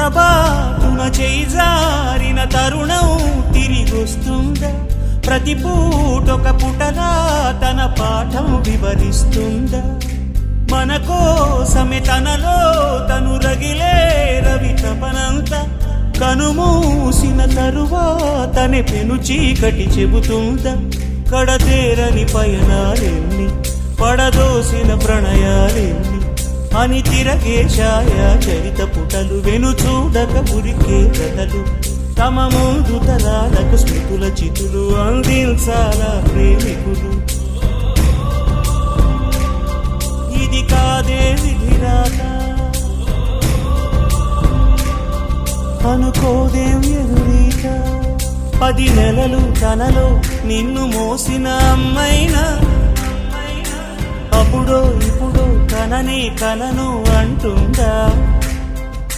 పొరపాటున చేజారిన తరుణం తిరిగొస్తుందా? ప్రతి పూటొక పుటలా తన పాఠం వివరిస్తుందా? మన కోసమే తనలో తను రగిలే రవి తపనంత కనుమూసిన తరువాతనే పెను చీకటి చెబుతుందా? కడతేరని పయనాలెన్ని పడదోసిన ప్రణయాలెన్ని అని తిరగే ఛాయా చరిత పుటలు వెను చూడక ఉరికే కథలు తమ ముందు తరాలకు స్మృతుల చితులు అందించాలా ప్రేమికులు. ఇది కాదే విధిరాత అనుకోదేం ఎదురీత. 10 నెలలు తనలో నిన్ను మోసిన అమ్మైనా అప్పుడో ఇప్పుడో కనని కనను అంటుందా?